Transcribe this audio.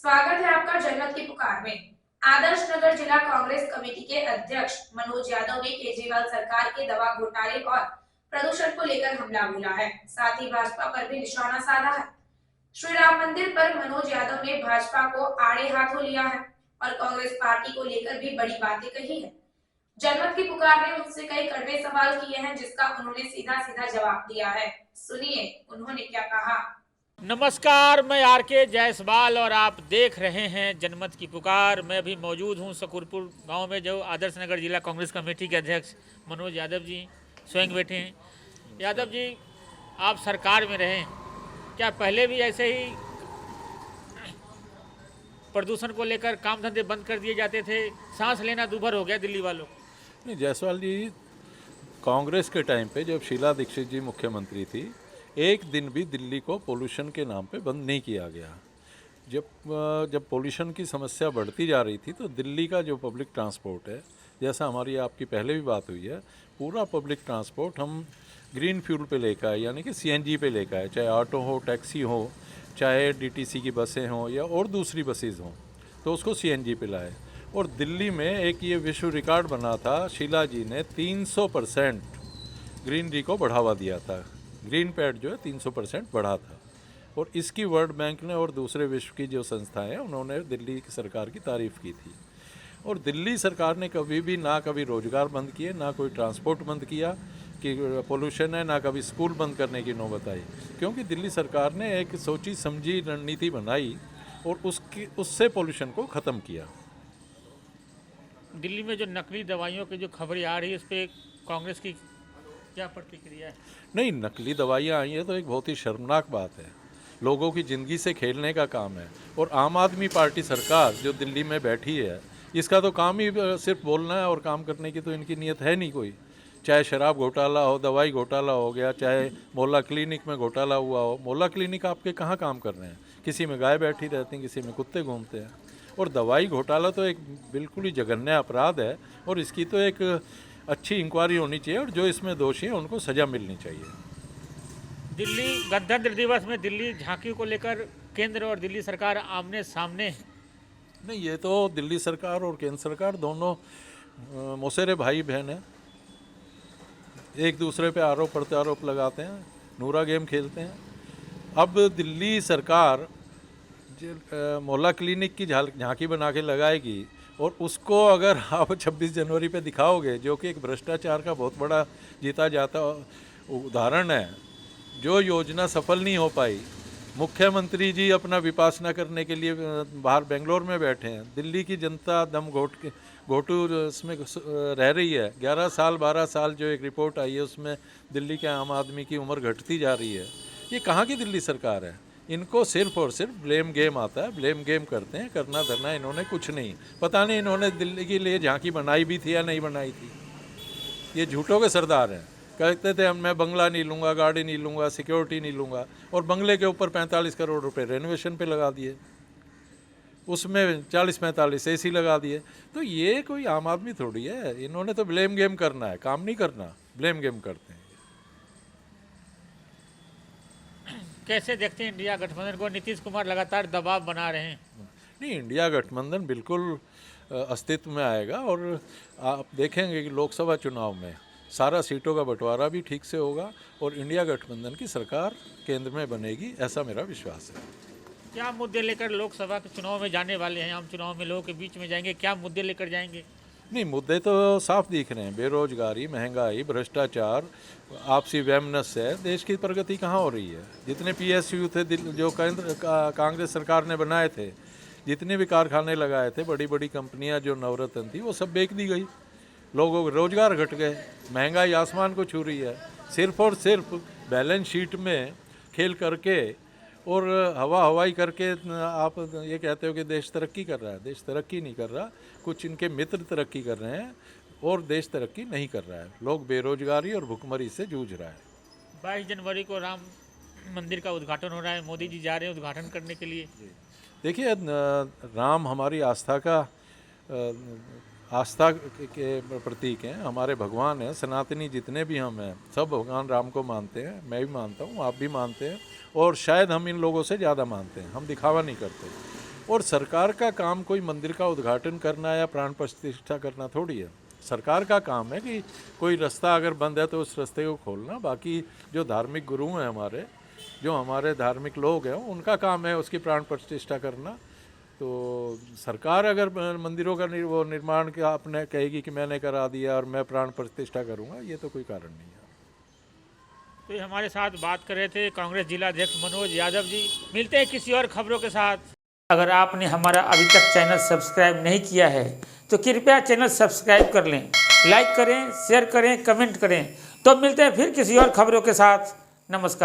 स्वागत है आपका जनमत की पुकार में। आदर्श नगर जिला कांग्रेस कमेटी के अध्यक्ष मनोज यादव ने केजरीवाल सरकार के दवा घोटाले और प्रदूषण को लेकर हमला बोला है, साथ ही भाजपा पर भी निशाना साधा है। श्री राम मंदिर पर मनोज यादव ने भाजपा को आड़े हाथों लिया है और कांग्रेस पार्टी को लेकर भी बड़ी बातें कही है। जनमत की पुकार ने उनसे कई कड़वे सवाल किए हैं, जिसका उन्होंने सीधा सीधा जवाब दिया है। सुनिए उन्होंने क्या कहा। नमस्कार, मैं आर के जायसवाल और आप देख रहे हैं जनमत की पुकार। मैं भी मौजूद हूं सकूरपुर गांव में, जो आदर्श नगर जिला कांग्रेस कमेटी के अध्यक्ष मनोज यादव जी स्वयं बैठे हैं। यादव जी, आप सरकार में रहे, क्या पहले भी ऐसे ही प्रदूषण को लेकर काम धंधे बंद कर दिए जाते थे? सांस लेना दूभर हो गया दिल्ली वालों को। नहीं, जायसवाल जी, कांग्रेस के टाइम पे जब शीला दीक्षित जी मुख्यमंत्री थी, एक दिन भी दिल्ली को पोल्यूशन के नाम पे बंद नहीं किया गया। जब पोल्यूशन की समस्या बढ़ती जा रही थी तो दिल्ली का जो पब्लिक ट्रांसपोर्ट है, जैसा हमारी आपकी पहले भी बात हुई है, पूरा पब्लिक ट्रांसपोर्ट हम ग्रीन फ्यूल पे लेकर आए, यानी कि सीएनजी पे लेकर आए। चाहे ऑटो हो, टैक्सी हो, चाहे डीटीसी की बसें हों या और दूसरी बसेज हों, तो उसको सीएनजी पे लाए। और दिल्ली में एक ये विश्व रिकॉर्ड बना था, शीला जी ने 300% ग्रीनरी को बढ़ावा दिया था। ग्रीन पैड जो है 300% बढ़ा था। और इसकी वर्ल्ड बैंक ने और दूसरे विश्व की जो संस्थाएं हैं, उन्होंने दिल्ली की सरकार की तारीफ़ की थी। और दिल्ली सरकार ने कभी भी ना कभी रोज़गार बंद किए, ना कोई ट्रांसपोर्ट बंद किया कि पोल्यूशन है, ना कभी स्कूल बंद करने की नौबत आई। क्योंकि दिल्ली सरकार ने एक सोची समझी रणनीति बनाई और उससे पोल्यूशन को ख़त्म किया। दिल्ली में जो नकली दवाइयों की जो खबरें आ रही है, इस पर कांग्रेस की क्या प्रतिक्रिया है? नहीं, नकली दवाइयाँ आई हैं तो एक बहुत ही शर्मनाक बात है। लोगों की ज़िंदगी से खेलने का काम है। और आम आदमी पार्टी सरकार जो दिल्ली में बैठी है, इसका तो काम ही सिर्फ बोलना है और काम करने की तो इनकी नीयत है नहीं कोई। चाहे शराब घोटाला हो, दवाई घोटाला हो गया, चाहे मोहल्ला क्लिनिक में घोटाला हुआ हो। मोहल्ला क्लिनिक आपके कहाँ काम कर रहे हैं? किसी में गाय बैठी रहती हैं, किसी में कुत्ते घूमते हैं। और दवाई घोटाला तो एक बिल्कुल ही जघन्य अपराध है और इसकी तो एक अच्छी इंक्वायरी होनी चाहिए और जो इसमें दोषी हैं उनको सज़ा मिलनी चाहिए। दिल्ली गणतंत्र दिवस में दिल्ली झांकी को लेकर केंद्र और दिल्ली सरकार आमने सामने है। नहीं, ये तो दिल्ली सरकार और केंद्र सरकार दोनों मौसेरे भाई बहन हैं। एक दूसरे पे आरोप प्रत्यारोप लगाते हैं, नूरा गेम खेलते हैं। अब दिल्ली सरकार मोहल्ला क्लिनिक की झांकी बना के लगाएगी और उसको अगर आप 26 जनवरी पे दिखाओगे, जो कि एक भ्रष्टाचार का बहुत बड़ा जीता जाता उदाहरण है। जो योजना सफल नहीं हो पाई, मुख्यमंत्री जी अपना विपासना करने के लिए बाहर बेंगलोर में बैठे हैं। दिल्ली की जनता दम घोटू इसमें रह रही है। 11 साल 12 साल जो एक रिपोर्ट आई है, उसमें दिल्ली के आम आदमी की उम्र घटती जा रही है। ये कहाँ की दिल्ली सरकार है? इनको सिर्फ और सिर्फ ब्लेम गेम आता है, ब्लेम गेम करते हैं। करना धरना इन्होंने कुछ नहीं। पता नहीं इन्होंने दिल्ली के लिए झांकी बनाई भी थी या नहीं बनाई थी। ये झूठों के सरदार हैं। कहते थे मैं बंगला नहीं लूँगा, गाड़ी नहीं लूँगा, सिक्योरिटी नहीं लूँगा, और बंगले के ऊपर 45 करोड़ रुपए रेनोवेशन पे लगा दिए, उसमें 40-45 एसी लगा दिए। तो ये कोई आम आदमी थोड़ी है। इन्होंने तो ब्लेम गेम करना है, काम नहीं करना, ब्लेम गेम करते हैं। कैसे देखते हैं इंडिया गठबंधन को? नीतीश कुमार लगातार दबाव बना रहे हैं। नहीं, इंडिया गठबंधन बिल्कुल अस्तित्व में आएगा और आप देखेंगे कि लोकसभा चुनाव में सारा सीटों का बंटवारा भी ठीक से होगा और इंडिया गठबंधन की सरकार केंद्र में बनेगी, ऐसा मेरा विश्वास है। क्या मुद्दे लेकर लोकसभा के चुनाव में जाने वाले हैं? आम चुनाव में लोगों के बीच में जाएंगे, क्या मुद्दे लेकर जाएंगे? नहीं, मुद्दे तो साफ दिख रहे हैं। बेरोजगारी, महंगाई, भ्रष्टाचार, आपसी वैमनस्य है। देश की प्रगति कहाँ हो रही है? जितने पीएसयू थे जो केंद्र कांग्रेस सरकार ने बनाए थे, जितने भी कारखाने लगाए थे, बड़ी बड़ी कंपनियां जो नवरत्न थी, वो सब बेच दी गई। लोगों के रोजगार घट गए, महंगाई आसमान को छू रही है। सिर्फ और सिर्फ बैलेंस शीट में खेल करके और हवाई करके आप ये कहते हो कि देश तरक्की कर रहा है। देश तरक्की नहीं कर रहा, कुछ इनके मित्र तरक्की कर रहे हैं और देश तरक्की नहीं कर रहा है। लोग बेरोजगारी और भुखमरी से जूझ रहा है। 22 जनवरी को राम मंदिर का उद्घाटन हो रहा है, मोदी जी जा रहे हैं उद्घाटन करने के लिए। देखिए, राम हमारी आस्था के प्रतीक हैं, हमारे भगवान हैं। सनातनी जितने भी हम हैं, सब भगवान राम को मानते हैं। मैं भी मानता हूँ, आप भी मानते हैं, और शायद हम इन लोगों से ज़्यादा मानते हैं। हम दिखावा नहीं करते। और सरकार का काम कोई मंदिर का उद्घाटन करना या प्राण प्रतिष्ठा करना थोड़ी है। सरकार का काम है कि कोई रास्ता अगर बंद है तो उस रास्ते को खोलना। बाकी जो धार्मिक गुरु हैं हमारे, जो हमारे धार्मिक लोग हैं, उनका काम है उसकी प्राण प्रतिष्ठा करना। तो सरकार अगर मंदिरों का वो निर्माण का अपने कहेगी कि मैंने करा दिया और मैं प्राण प्रतिष्ठा करूँगा, ये तो कोई कारण नहीं है। तो ये हमारे साथ बात कर रहे थे कांग्रेस जिला अध्यक्ष मनोज यादव जी। मिलते हैं किसी और खबरों के साथ। अगर आपने हमारा अभी तक चैनल सब्सक्राइब नहीं किया है तो कृपया चैनल सब्सक्राइब कर लें, लाइक करें, शेयर करें, कमेंट करें। तो मिलते हैं फिर किसी और खबरों के साथ। नमस्कार।